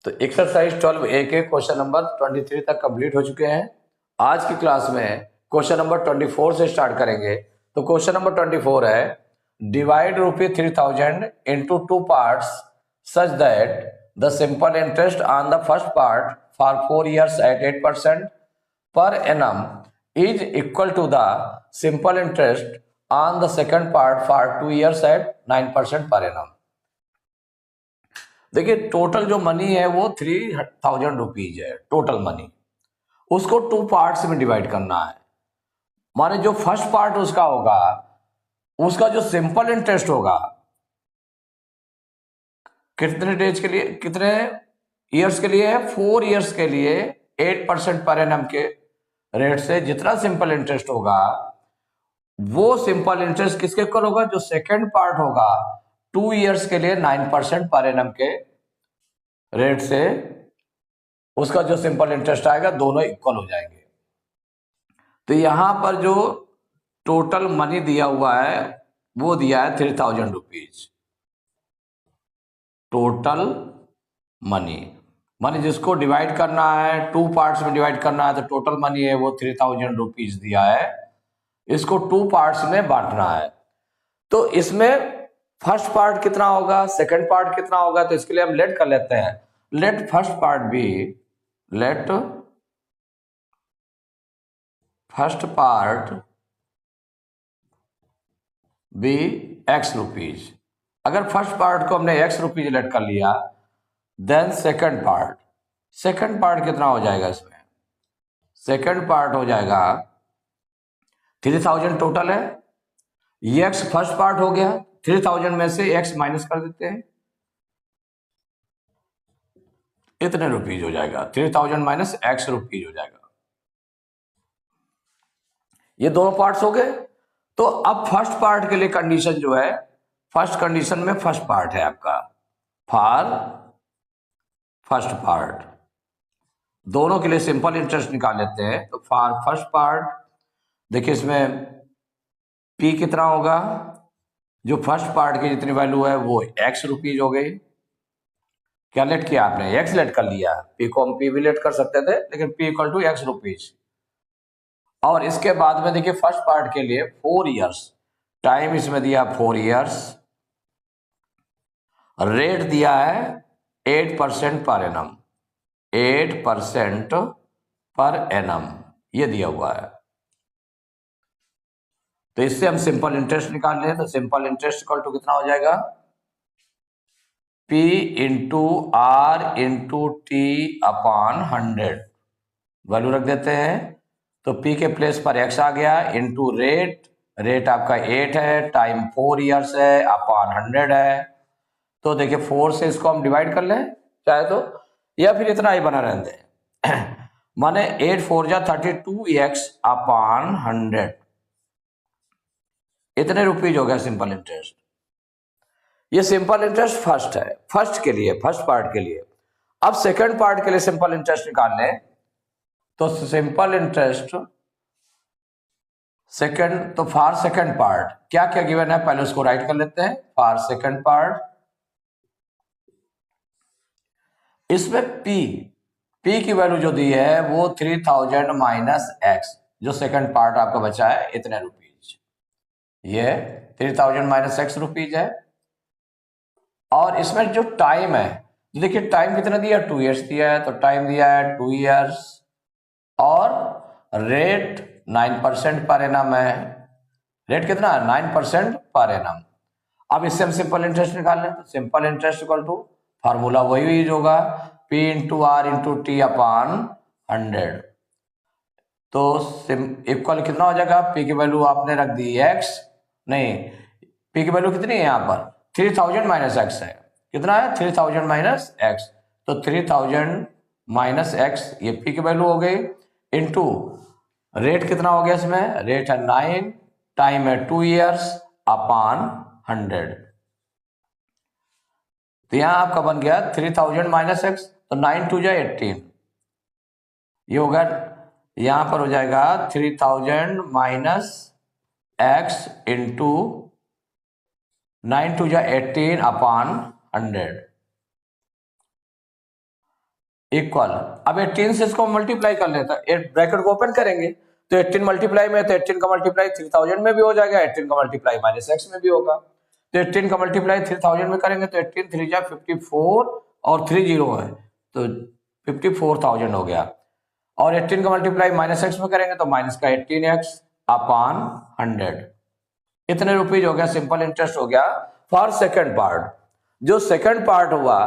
तो exercise 12A के question number 23 तक कंप्लीट हो चुके हैं। आज की क्लास में क्वेश्चन नंबर 24 से स्टार्ट करेंगे। तो क्वेश्चन नंबर 24 है, divide ₹3000 into two parts such that the simple interest on the first part for 4 years at 8% per annum is equal to the simple interest on the second part for 2 years at 9% per annum। देखिए total जो money है वो 3000 rupees है total money. उसको two parts में divide करना है। माने जो फर्स्ट पार्ट उसका होगा, उसका जो सिंपल इंटरेस्ट होगा कितने डेज के लिए, कितने ईयर्स के लिए है, 4 years के लिए 8% पर एनम के रेट से जितना सिंपल इंटरेस्ट होगा वो सिंपल इंटरेस्ट किसके इक्वल होगा, जो सेकेंड पार्ट होगा 2 years के लिए 9% पर एनम के रेट से उसका जो सिंपल इंटरेस्ट आएगा दोनों इक्वल हो जाएंगे। तो यहां पर जो टोटल मनी दिया हुआ है वो दिया है 3000 रुपीज टोटल मनी। माने जिसको डिवाइड करना है, टू पार्ट्स में डिवाइड करना है, तो टोटल मनी है वो 3000 रुपीज दिया है। इसको टू पार्ट्स में बांटना है। तो इसमें फर्स्ट पार्ट कितना होगा, सेकंड पार्ट कितना होगा, तो इसके लिए हम लेट कर लेते हैं। Let first part be, let first part be X rupees. अगर फर्स्ट पार्ट को हमने एक्स रुपीज लेट कर लिया, देन सेकंड पार्ट कितना हो जाएगा, इसमें सेकंड पार्ट हो जाएगा 3000 टोटल है, ये एक्स फर्स्ट पार्ट हो गया, 3000 में से एक्स माइनस कर देते हैं, इतने रुपीज हो जाएगा, 3000 माइनस एक्स रुपीज हो जाएगा। ये दोनों पार्ट्स हो गए। तो अब फर्स्ट पार्ट के लिए कंडीशन जो है, फर्स्ट कंडीशन में फर्स्ट पार्ट है आपका, फॉर फर्स्ट पार्ट दोनों के लिए सिंपल इंटरेस्ट निकाल लेते हैं। तो फॉर फर्स्ट पार्ट देखिए इसमें पी कितना होगा, जो फर्स्ट पार्ट की जितनी वैल्यू है वो एक्स रुपीज हो गई। क्या लेट किया आपने, एक्स लेट कर लिया। पी को हम पी भी लेट कर सकते थे, लेकिन P equal to X rupees. और इसके बाद में देखिए फर्स्ट पार्ट के लिए 4 years टाइम इसमें दिया, 4 years, रेट दिया है 8% पर एनम, 8% पर एनम ये दिया हुआ है। तो इससे हम सिंपल इंटरेस्ट निकाल लें। तो सिंपल इंटरेस्ट इक्वल टू कितना हो जाएगा, P into R into T upon 100, value रख देते हैं। तो P के प्लेस पर x आ गया, इंटू रेट आपका 8 है, टाइम 4 years है, अपॉन 100 है। तो देखिए 4 से इसको हम डिवाइड कर लें चाहे तो, या फिर इतना ही बना रहने दें। माने 8 4 जा 32x अपॉन 100, इतने रुपीज हो गया सिंपल इंटरेस्ट। ये सिंपल इंटरेस्ट फर्स्ट है, फर्स्ट के लिए, फर्स्ट पार्ट के लिए। अब सेकंड पार्ट के लिए सिंपल इंटरेस्ट निकाल लें। तो सिंपल इंटरेस्ट सेकंड, तो फॉर सेकंड पार्ट क्या क्या गिवन है पहले उसको राइट कर लेते हैं। फॉर सेकंड पार्ट इसमें P की वैल्यू जो दी है वो 3000 माइनस एक्स, जो सेकंड पार्ट आपका बचा है इतने रुपीज, ये 3000 माइनस एक्स रुपीज है। और इसमें जो टाइम है, देखिए टाइम कितना दिया, 2 years दिया है, तो टाइम दिया है 2 years, और रेट 9% पर एनम है। रेट कितना है, 9% पर एनम। अब इससे हम सिंपल इंटरेस्ट निकाल लें। Simple interest equal to formula वही यूज होगा, P into R into T upon 100। तो इक्वल कितना हो जाएगा, P की वैल्यू आपने रख दी x, नहीं P की वैल्यू कितनी है यहाँ पर 3000 माइनस एक्स है, कितना है 3000 माइनस एक्स। तो 3000 माइनस एक्स ये P की वैल्यू हो गई, इंटू रेट कितना हो गया, इसमें रेट है 9, टाइम है 2 years अपॉन 100। तो यहां आपका बन गया 3000 माइनस एक्स, तो 9 2 जा 18, ये होगा, यहां पर हो जाएगा 3000 माइनस एक्स इंटू 9 2 जा 18 अपॉन 100। इक्वल, अब 18 से इसको मल्टीप्लाई कर लेते हैं, ब्रैकेट को ओपन करेंगे तो 18 मल्टीप्लाई में, तो 18 का मल्टीप्लाई 3000 में भी हो जाएगा, 18 का मल्टीप्लाई -x में भी होगा। तो 18 का मल्टीप्लाई 3000 में करेंगे तो 18 3 जा 54 और 3 0 है तो 54,000 हो गया। और 18 का मल्टीप्लाई -x में करेंगे तो माइनस का 18x अपॉन 100, इतने रुपीज हो गया, सिंपल इंटरेस्ट हो गया फॉर सेकंड पार्ट। जो सेकंड पार्ट हुआ,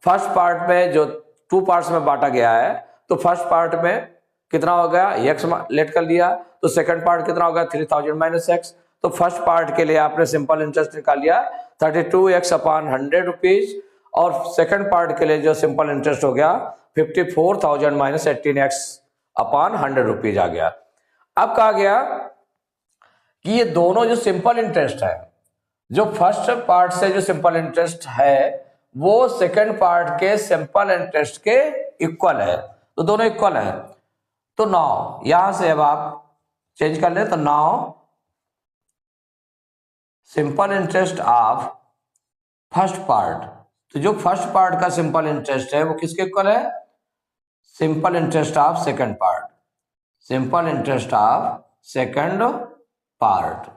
फर्स्ट पार्ट में जो 2 पार्ट्स में बांटा गया है, तो फर्स्ट पार्ट में कितना हो गया, x लेट कर लिया, तो सेकंड पार्ट कितना होगा 3000 -x। तो फर्स्ट पार्ट के लिए आपने सिंपल इंटरेस्ट निकाल लिया 32x अपॉन 100 रुपीज, और सेकंड पार्ट के लिए जो सिंपल इंटरेस्ट हो गया 54,000 -18x अपॉन 100 रुपीज आ गया। अब कहा गया कि ये दोनों जो सिंपल इंटरेस्ट है, जो फर्स्ट पार्ट से जो सिंपल इंटरेस्ट है वो सेकंड पार्ट के सिंपल इंटरेस्ट के इक्वल है, तो दोनों इक्वल है। तो नाउ यहां से अब आप चेंज कर ले, तो now simple interest of first part, तो जो फर्स्ट पार्ट का सिंपल इंटरेस्ट है वो किसके इक्वल है, simple interest of second part, simple interest of second part.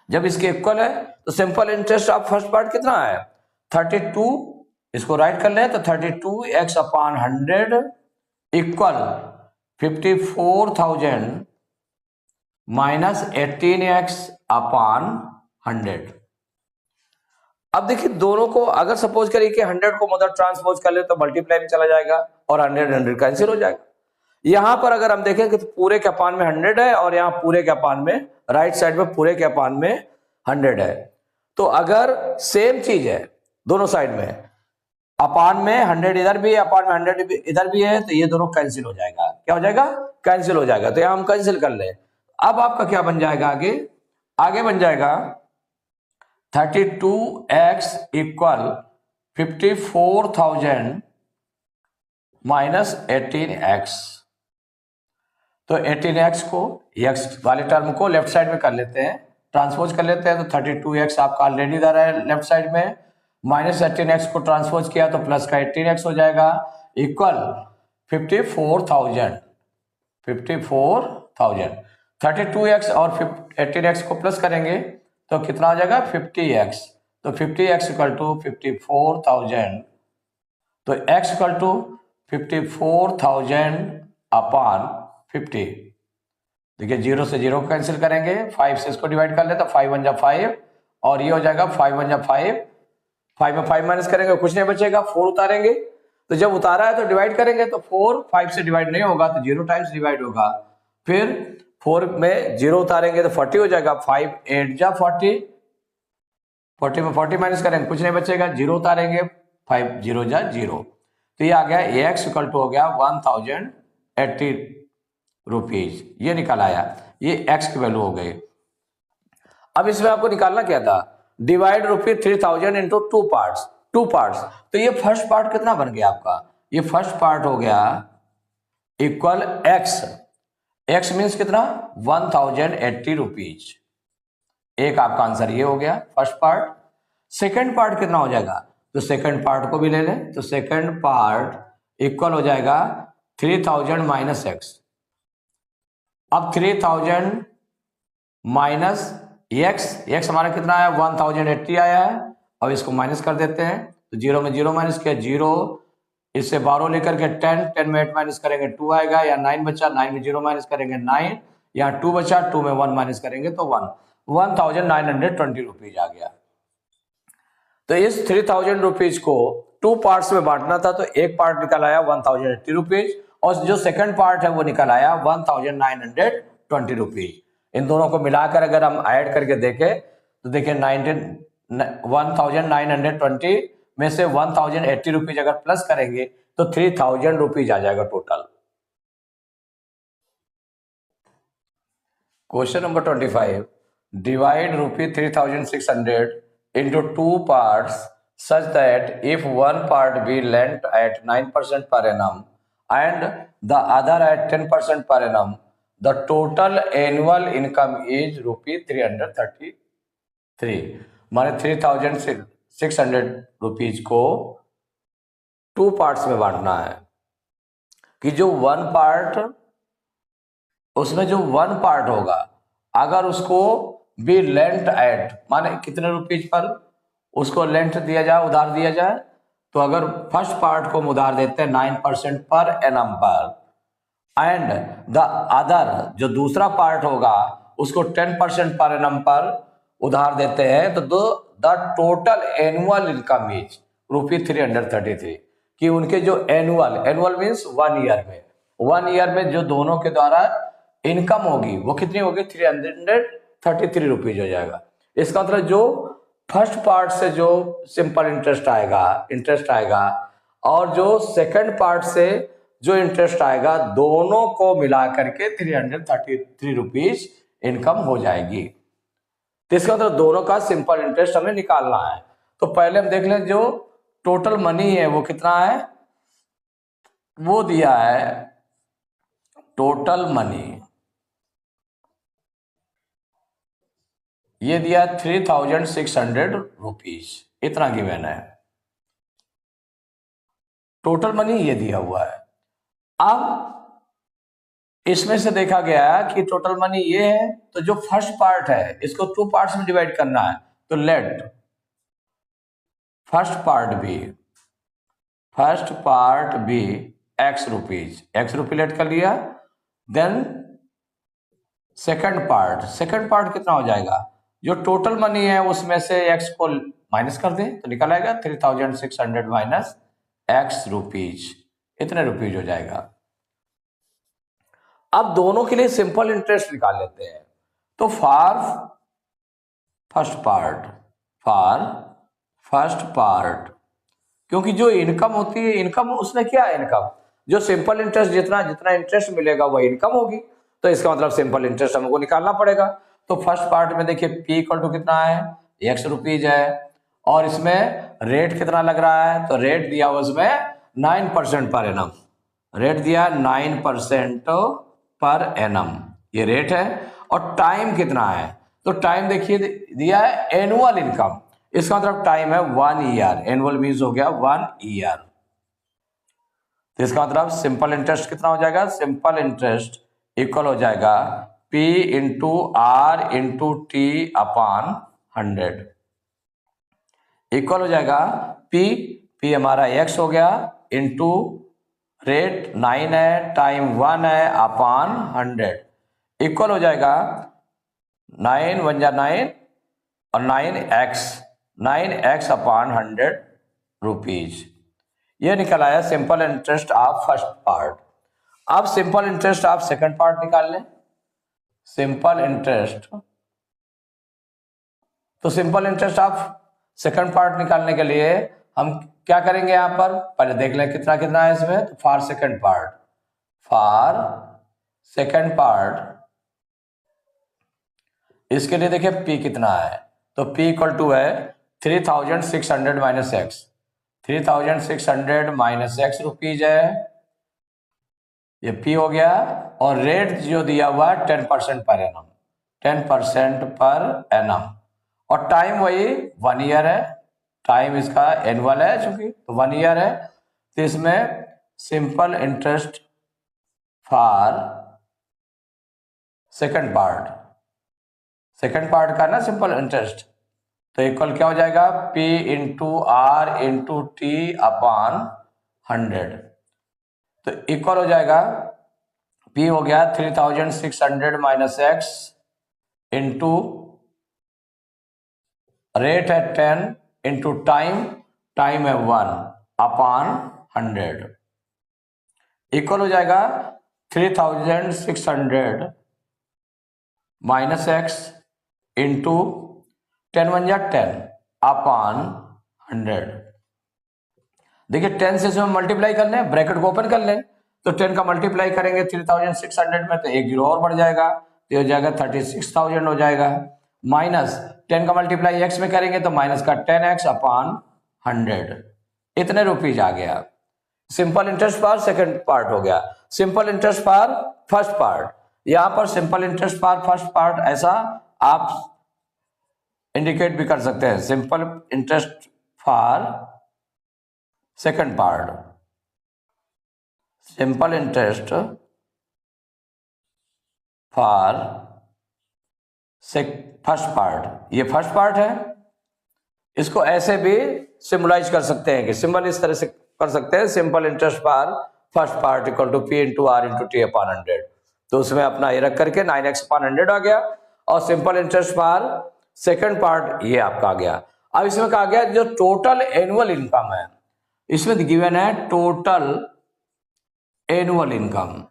जब इसके इक्वल है तो simple interest of first part कितना है 32, इसको राइट कर ले तो 32x upon 100 equal 54,000 -18x upon 100। अब देखिए दोनों को अगर सपोज करिए कि 100 को मदर ट्रांसपोज कर ले तो मल्टीप्लाई में चला जाएगा और 100 कैंसिल हो जाएगा। यहां पर अगर हम देखें कि तो पूरे के अपान में 100 है और यहां पूरे के अपान में राइट साइड में पूरे के अपान में 100 है, तो अगर सेम चीज है दोनों साइड में, अपान में 100 इधर भी है, अपान में 100 इधर भी है, तो ये दोनों कैंसिल हो जाएगा। क्या हो जाएगा, कैंसिल हो जाएगा। तो यहां हम कैंसिल कर ले। अब आपका क्या बन जाएगा, आगे बन जाएगा 32x इक्वल 54,000 -18x। तो 18x को x वाले टर्म को लेफ्ट साइड में कर लेते हैं, ट्रांसपोज कर लेते हैं, तो 32x आपका ऑलरेडी इधर है लेफ्ट साइड में, -18x को ट्रांसपोज किया तो प्लस का 18x हो जाएगा इक्वल 54,000। 32x और 18x को प्लस करेंगे तो कितना हो जाएगा 50x। तो 50x इक्वल टू 54,000, तो x इक्वल टू 54,000 अपॉन 50। देखिए 0 से 0 कैंसिल करेंगे, 5 से इसको डिवाइड कर ले तो 5 1 जा 5 और ये हो जाएगा 5 1 जा 5, 5 में 5 माइनस करेंगे कुछ नहीं बचेगा, 4 उतारेंगे, तो जब उतारा है तो डिवाइड करेंगे तो 4 5 से डिवाइड नहीं होगा तो 0 टाइम्स डिवाइड होगा, फिर 4 में 0 उतारेंगे तो 40 हो जाएगा, 5 8 जा 40, 40 में 40 माइनस करेंगे कुछ नहीं बचेगा, 0 उतारेंगे 5 0 जा 0, तो ये आ गया x इक्वल टू हो गया 1080 रुपीज, ये निकल आया, ये x की वैल्यू हो गई। अब इसमें आपको निकालना क्या था, डिवाइड ₹3000 इंटू टू पार्ट्स, तो ये फर्स्ट पार्ट कितना बन गया आपका, ये फर्स्ट पार्ट हो गया इक्वल x मीन्स कितना 1080 रुपीज, एक आपका आंसर ये हो गया फर्स्ट पार्ट। सेकंड पार्ट कितना हो जाएगा, तो सेकंड पार्ट को भी ले लें, तो सेकंड पार्ट इक्वल हो जाएगा 3000 माइनस x। अब 3000 माइनस x हमारा कितना आया 1080 आया है, अब इसको माइनस कर देते हैं, तो 0 में 0 माइनस किया 0, इससे 12 लेकर के 10 में 8 माइनस करेंगे 2 आएगा, या 9 बचा, 9 में 0 माइनस करेंगे 9, यहाँ 2 बचा, 2 में 1 माइनस करेंगे तो 1, 1920 रुपीज आ गया। तो इस 3000 रुपीज को 2 पार्ट्स में बांटना था, तो एक पार्ट निकल आया 1080 रुपीज और जो सेकंड पार्ट है वो निकल आया 1920 रुपीज। इन दोनों को मिलाकर अगर हम ऐड करके देखें तो देखिए 1920 में से 1080 रुपीज अगर प्लस करेंगे तो 3000 रुपीज आ जाएगा total. Question number 25, divide ₹3600 into 2 parts such that if one part be lent at 9% per annum and the other at 10% per annum, the total annual income is ₹333। माने 3600 रुपीज को two parts में बांटना है कि जो one part, उसमें जो one part होगा अगर उसको बी लेंट एट, माने कितने रुपीज पर उसको लेंट दिया जाए, उधार दिया जाए, तो अगर फर्स्ट पार्ट को हम उधार देते हैं 9% पर एनम पर, एंड द अदर जो दूसरा पार्ट होगा उसको 10% पर एनम पर उधार देते हैं, तो the total annual income is ₹333, कि उनके जो एनुअल मीन्स 1 ईयर में, 1 ईयर में जो दोनों के द्वारा इनकम होगी वो कितनी होगी? 333 रुपीज हो जाएगा। इसका मतलब जो फर्स्ट पार्ट से जो सिंपल इंटरेस्ट आएगा और जो सेकंड पार्ट से जो इंटरेस्ट आएगा, दोनों को मिला करके 333 रुपीज इनकम हो जाएगी। तो इसका मतलब दोनों का सिंपल इंटरेस्ट हमें निकालना है। तो पहले हम देख लें जो टोटल मनी है वो कितना है, वो दिया है टोटल मनी, ये दिया 3600 रुपीज, इतना गिवन है, टोटल मनी ये दिया हुआ है। अब इसमें से देखा गया कि टोटल मनी ये है, तो जो फर्स्ट पार्ट है इसको टू पार्ट्स में डिवाइड करना है, तो let first part be x rupee let कर लिया। देन सेकंड पार्ट कितना हो जाएगा, जो टोटल मनी है उसमें से x को माइनस कर दें तो निकल आएगा 3600 माइनस x रुपीज, इतने रुपीज हो जाएगा। अब दोनों के लिए सिंपल इंटरेस्ट निकाल लेते हैं। तो फॉर फर्स्ट पार्ट, क्योंकि जो इनकम होती है, इनकम उसमें क्या है, इनकम जो सिंपल इंटरेस्ट जितना इंटरेस्ट मिलेगा वह इनकम होगी, तो इसका मतलब सिंपल इंटरेस्ट हमको निकालना पड़ेगा। तो फर्स्ट पार्ट में देखिए p इक्वल टू कितना है, x रुपीज है, और इसमें रेट कितना लग रहा है, तो रेट दिया हुआ उसमें 9% पर एनम, रेट दिया 9% पर एनम, ये रेट है। और टाइम कितना है, तो टाइम देखिए दिया है एनुअल इनकम, इसका मतलब टाइम है 1 ईयर, एनुअल मीन्स हो गया 1 ईयर। तो इसका मतलब सिंपल इंटरेस्ट कितना हो जाएगा, सिंपल इंटरेस्ट इक्वल हो जाएगा P into R into T upon 100, equal हो जाएगा P हमारा x हो गया इंटू रेट 9 है, टाइम 1 है, अपॉन 100, इक्वल हो जाएगा 9 1 जा 9 और 9x अपॉन 100 रुपीज, ये निकल आया simple interest of first part. अब simple interest of second part निकाल लें, सिंपल इंटरेस्ट, तो simple interest of second part निकालने के लिए हम क्या करेंगे, यहां पर पहले देख लें कितना कितना है इसमें। तो फॉर सेकंड पार्ट इसके लिए देखिए P कितना है, तो P इक्वल टू है 3600 minus x, 3600 minus x rupees है, ये P हो गया। और रेट जो दिया हुआ है 10% पर एनम, 10% पर एनम, और टाइम वही 1 ईयर है, टाइम इसका एनुअल है चूंकि, तो 1 ईयर है। तो इसमें simple interest for second part का ना सिंपल इंटरेस्ट, तो इक्वल क्या हो जाएगा, P into R into T upon 100, तो इक्वल हो जाएगा P हो गया 3600 माइनस एक्स इंटू रेट है 10 इंटू टाइम है 1 अपॉन 100, इक्वल हो जाएगा 3600 माइनस एक्स इंटू 10 1 जा 10 अपॉन 100। देखिए 10 से इसमें मल्टीप्लाई कर लें, ब्रैकेट को ओपन कर लें, तो 10 का मल्टीप्लाई करेंगे 3600 में, तो एक जीरो और बढ़ जाएगा, तो हो जाएगा 36,000 हो जाएगा, माइनस 10 का मल्टीप्लाई x में करेंगे तो माइनस का 10x अपॉन 100, इतने रुपीज आ गया। Simple interest for second part हो गया, simple interest for first part, यहां पर simple interest for first part ऐसा आप इंडिकेट भी कर सकते हैं, simple interest for second part, simple interest for first part, ये फर्स्ट पार्ट है। इसको ऐसे भी सिंबलाइज कर सकते हैं कि सिंबल इस तरह से कर सकते हैं, simple interest for first part equal to P into R into T upon 100। तो उसमें अपना ये रख करके 9x अपॉन 100 आ गया, और simple interest for second part ये आपका आ गया। अब इसमें कहा गया जो टोटल एनुअल इनकम है, इसमें गिवन है total annual income,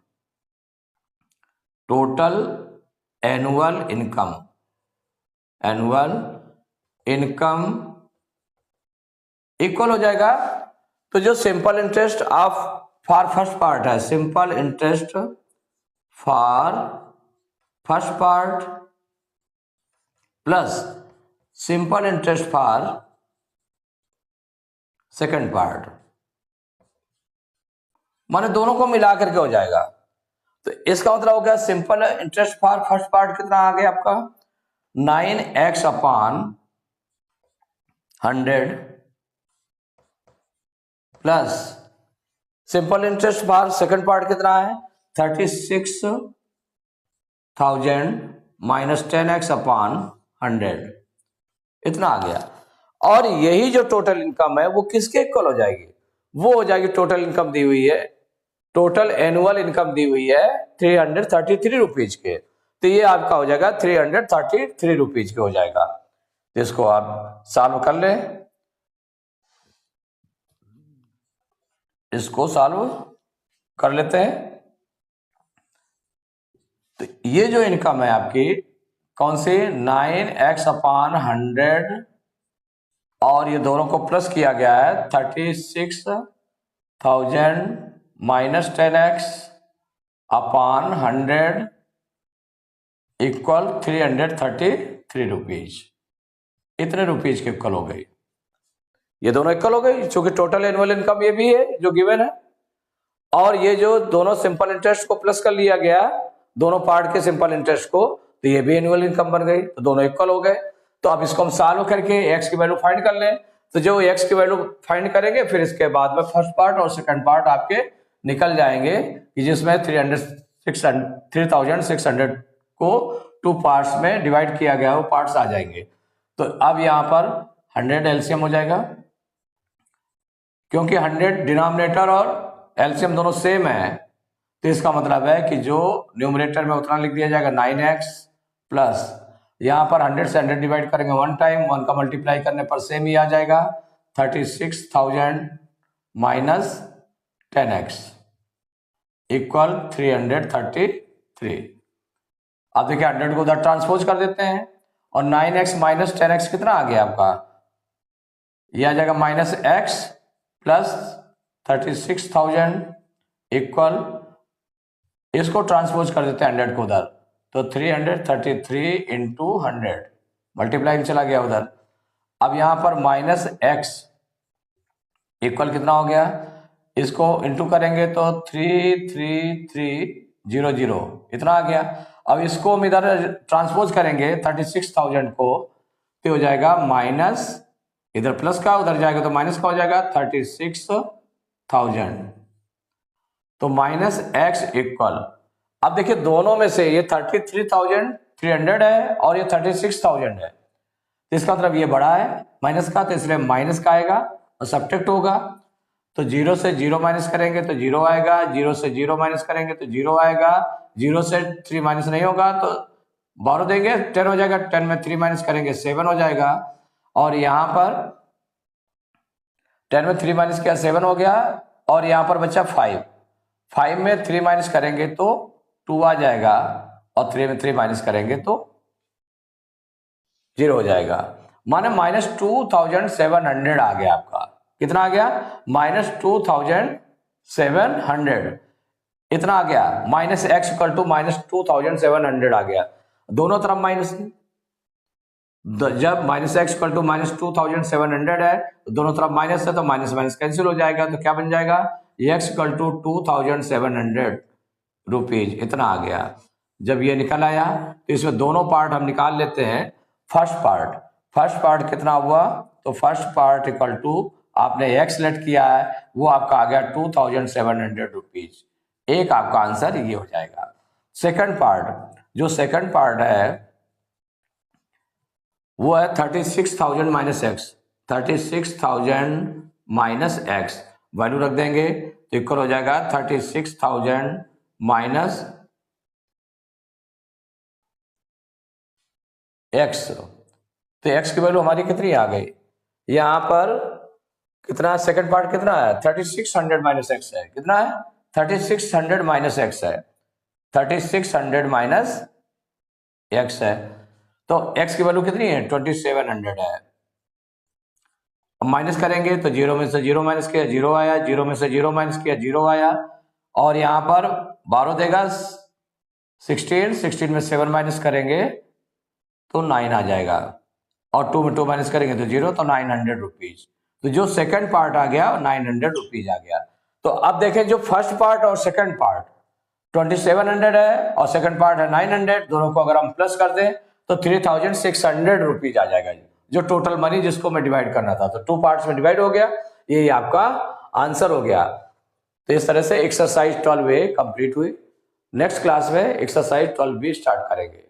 total annual income, annual income equal हो जाएगा। तो जो simple interest of for first part है, simple interest for first part plus simple interest for second part, माने दोनों को मिला करके हो जाएगा। तो इसका मतलब हो गया simple interest for first part कितना आ गया आपका 9x upon 100 plus simple interest for second part कितना है 36,000 माइनस 10x अपॉन 100, इतना आ गया। और यही जो टोटल इनकम है वो किसके इक्वल हो जाएगी, वो हो जाएगी टोटल इनकम दी हुई है, टोटल एनुअल इनकम दी हुई है 333 रुपीज के। तो ये आपका हो जाएगा 333 रुपीज के हो जाएगा। तो इसको आप सॉल्व कर लें, इसको सॉल्व कर लेते हैं। तो ये जो इनकम है आपकी कौन सी 9x अपॉन 100 और ये दोनों को प्लस किया गया है 36,000 minus 10x upon 100 equal 333 rupees, इतने रुपीज के इक्वल हो गई। ये दोनों इक्वल हो गई क्योंकि टोटल एनुअल इनकम ये भी है जो गिवन है, और ये जो दोनों सिंपल इंटरेस्ट को प्लस कर लिया गया दोनों पार्ट के सिंपल इंटरेस्ट को, तो ये भी एनुअल इनकम बन गई। तो दोनों इक्वल हो गए। तो अब इसको हम सॉल्व करके x की वैल्यू फाइंड कर लें। तो जो x की वैल्यू फाइंड करेंगे फिर इसके बाद में फर्स्ट पार्ट और सेकंड पार्ट आपके निकल जाएंगे, कि जिसमें 3600 को 2 पार्ट्स में डिवाइड किया गया वो पार्ट्स आ जाएंगे। तो अब यहाँ पर 100 एलसीएम हो जाएगा, क्योंकि 100 डिनोमिनेटर और एलसीएम दोनों सेम है। तो इसका मतलब है कि जो न्यूमरेटर में उतना लिख दिया जाएगा 9x प्लस यहाँ पर 100 से 100 डिवाइड करेंगे 1 टाइम, 1 का मल्टीप्लाई करने पर सेम ही आ जाएगा 36,000 माइनस 10x इक्वल 333। अब देखिए 100 को उधर ट्रांसपोज कर देते हैं और 9x माइनस 10x कितना आ गया आपका, यह आ जाएगा माइनस x प्लस 36,000 इक्वल, इसको ट्रांसपोज कर देते हैं 100 को उधर, तो 333 इंटू 100 मल्टीप्लाई चला गया उधर। अब यहां पर माइनस x इक्वल कितना हो गया, इसको इंटू करेंगे तो 33300 इतना आ गया। अब इसको हम इधर ट्रांसपोज करेंगे 36,000 को, तो हो जाएगा माइनस, इधर प्लस का उधर जाएगा तो माइनस का हो जाएगा 36,000, तो माइनस x इक्वल, अब देखिए दोनों में से ये 33,300 है और ये 36,000 है, तो इसका मतलब ये बड़ा है माइनस का, तो इसलिए माइनस का आएगा और सब्ट्रैक्ट होगा। तो 0 से 0 माइनस करेंगे तो 0 आएगा, 0 से 0 माइनस करेंगे तो 0 आएगा, 0 से 3 माइनस नहीं होगा तो 12 देंगे 10 हो जाएगा, 10 में 3 माइनस करेंगे 7 हो जाएगा, और यहाँ पर 10 में 3 माइनस किया 7 हो गया, और यहाँ पर बचा 5 में 3 माइनस करेंगे तो 2 आ जाएगा, और 3 में 3 माइनस करेंगे तो 0 हो जाएगा, माने माइनस 2700 आ गया आपका। कितना आ गया, माइनस 2700 इतना आ गया, minus x equal to minus 2700 आ गया, दोनों तरफ माइनस है। जब minus x equal to minus 2700 है तो दोनों तरफ माइनस है, तो माइनस माइनस कैंसिल हो जाएगा, तो क्या बन जाएगा, x इक्वल टू 2700 रुपीज इतना आ गया। जब ये निकल आया तो इसमें दोनों पार्ट हम निकाल लेते हैं। फर्स्ट पार्ट कितना हुआ, तो फर्स्ट पार्ट इक्वल टू आपने एक्स सेलेक्ट किया है वो आपका आ गया 2700 रुपीज। एक आपका आंसर ये हो जाएगा। सेकंड पार्ट, जो सेकंड पार्ट है वो है 36,000 minus x. 36,000 minus x value रख देंगे तो इक्वल हो जाएगा 36,000 माइनस एक्स। तो एक्स की वैल्यू हमारी कितनी आ गई यहां पर, कितना सेकंड पार्ट कितना है 3600 माइनस एक्स है, कितना है 3600 माइनस एक्स है, 3600 माइनस एक्स है। तो x की वैल्यू कितनी है 2700 है। अब माइनस करेंगे तो 0 में से 0 माइनस किया 0 आया, 0 में से 0 माइनस किया 0 आया, और यहां पर 12 देगा 16 में 7 माइनस करेंगे तो 9 आ जाएगा, और 2 में 2 माइनस करेंगे तो 0, तो 900 रुपीज। तो जो सेकंड पार्ट आ गया 900 रुपीज आ गया। तो अब देखें जो फर्स्ट पार्ट और सेकंड पार्ट 2700 है और सेकंड पार्ट है 900, दोनों को अगर हम प्लस कर दें तो 3600 रुपीज आ जाएगा, जो टोटल मनी जिसको मैं डिवाइड करना था। तो 2 पार्ट्स में डिवाइड हो गया, ये आपका आंसर हो गया। तो इस तरह से एक्सरसाइज 12A कंप्लीट हुई। नेक्स्ट क्लास में एक्सरसाइज 12B स्टार्ट करेंगे।